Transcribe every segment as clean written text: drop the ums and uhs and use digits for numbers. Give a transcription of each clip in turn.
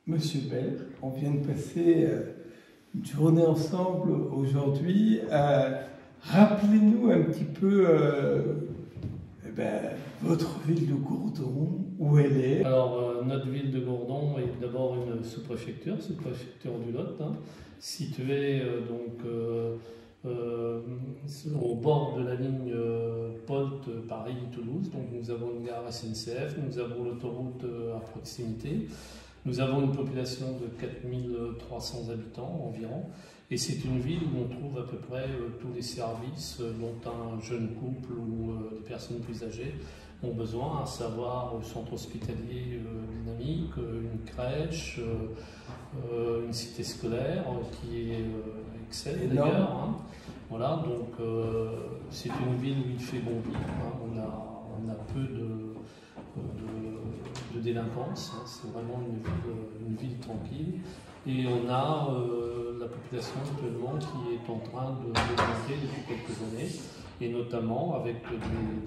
Monsieur Bell, on vient de passer une journée ensemble aujourd'hui. Rappelez-nous un petit peu votre ville de Gourdon, où elle est. Alors, notre ville de Gourdon est d'abord une sous-préfecture du Lot, située au bord de la ligne POLT Paris-Toulouse. Donc, nous avons une gare SNCF, nous avons l'autoroute à proximité. Nous avons une population de 4300 habitants environ, et c'est une ville où on trouve à peu près tous les services dont un jeune couple ou des personnes plus âgées ont besoin, à savoir un centre hospitalier dynamique, une crèche, une cité scolaire qui est excelle d'ailleurs. Voilà, donc c'est une ville où il fait bon vivre. On a peu de délinquance, c'est vraiment une ville tranquille, et on a la population actuellement qui est en train d'augmenter depuis quelques années, et notamment avec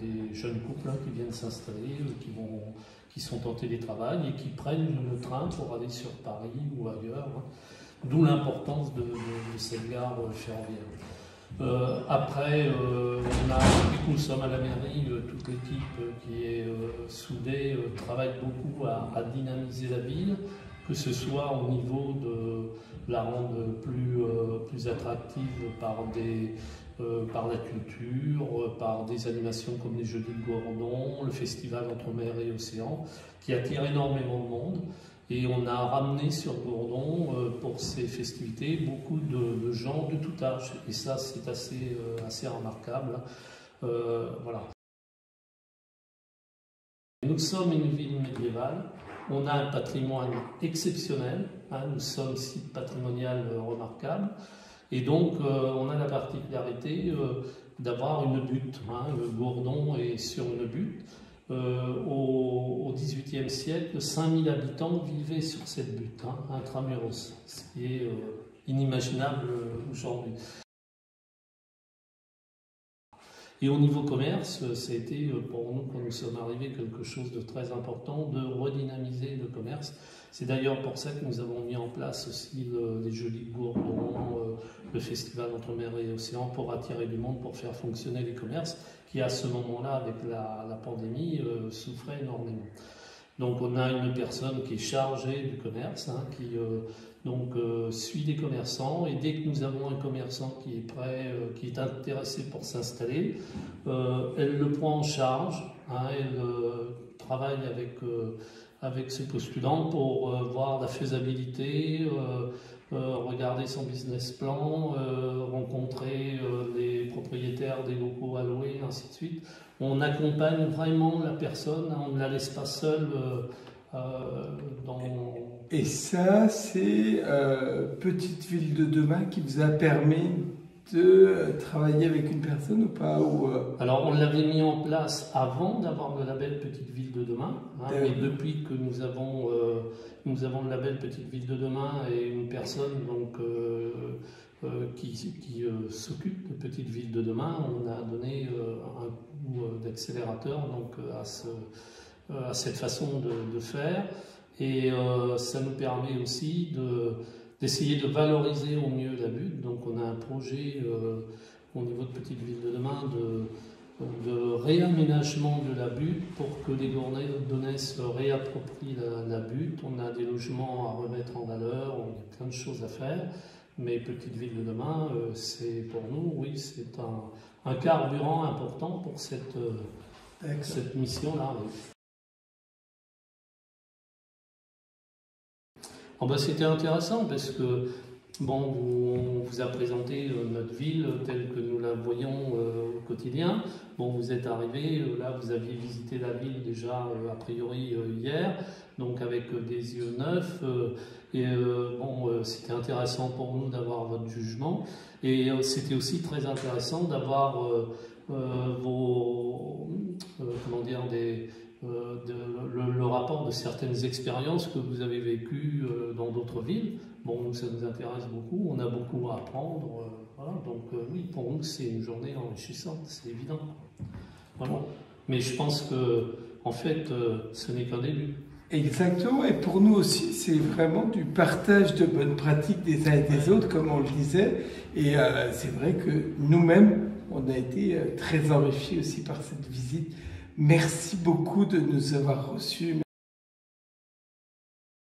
des jeunes couples qui viennent s'installer, qui sont en télétravail et qui prennent le train pour aller sur Paris ou ailleurs, d'où l'importance de cette gare ferroviaire. Après, depuis que nous sommes à la mairie, toute l'équipe qui est soudée travaille beaucoup à dynamiser la ville, que ce soit au niveau de la rendre plus attractive par la culture, par des animations comme les Jeudis de Gourdon, le festival Entre Mer et Océan, qui attire énormément de monde. Et on a ramené sur Gourdon, pour ces festivités, beaucoup de gens de tout âge. Et ça, c'est assez remarquable. Voilà. Nous sommes une ville médiévale. On a un patrimoine exceptionnel. Nous sommes site patrimonial remarquable. Et donc, on a la particularité d'avoir une butte. Gourdon est sur une butte. Au XVIIIe siècle, 5000 habitants vivaient sur cette butte, intramuros, ce qui est inimaginable aujourd'hui. Et au niveau commerce, ça a été pour nous, quand nous sommes arrivés, quelque chose de très important, de redynamiser le commerce. C'est d'ailleurs pour ça que nous avons mis en place aussi les Jeudis de Gourdon, le festival Entre Mer et Océan, pour attirer du monde, pour faire fonctionner les commerces, qui à ce moment-là, avec la pandémie, souffraient énormément. Donc on a une personne qui est chargée du commerce, qui suit les commerçants, et dès que nous avons un commerçant qui est prêt, qui est intéressé pour s'installer, elle le prend en charge, elle travaille avec ce postulant pour voir la faisabilité, regarder son business plan, rencontrer les propriétaires des locaux à louer, ainsi de suite. On accompagne vraiment la personne, on ne la laisse pas seule dans... Et ça, c'est Petite Ville de Demain qui vous a permis de travailler avec une personne ou pas Alors, on l'avait mis en place avant d'avoir le label Petite Ville de Demain, mais depuis que nous avons le label Petite Ville de Demain et une personne qui s'occupe de Petite Ville de Demain, on a donné un coup d'accélérateur à cette façon de faire, et ça nous permet aussi d'essayer de valoriser au mieux la butte. Donc on a un projet au niveau de Petite Ville de Demain de réaménagement de la butte pour que les Gourdonnais se réapproprient la butte. On a des logements à remettre en valeur, on a plein de choses à faire, mais Petite Ville de Demain, c'est pour nous, oui, c'est un carburant important pour cette mission-là. C'était intéressant parce que on vous a présenté notre ville telle que nous la voyons au quotidien. Vous êtes arrivé, là vous aviez visité la ville déjà a priori hier, donc avec des yeux neufs, c'était intéressant pour nous d'avoir votre jugement, et c'était aussi très intéressant d'avoir le rapport de certaines expériences que vous avez vécues dans d'autres villes. Ça nous intéresse beaucoup, on a beaucoup à apprendre. Voilà. Donc oui, pour nous c'est une journée enrichissante, c'est évident. Voilà. Mais je pense que en fait ce n'est qu'un début. Exactement, et pour nous aussi, c'est vraiment du partage de bonnes pratiques des uns et des autres, comme on le disait. Et c'est vrai que nous-mêmes, on a été très enrichis aussi par cette visite. Merci beaucoup de nous avoir reçus.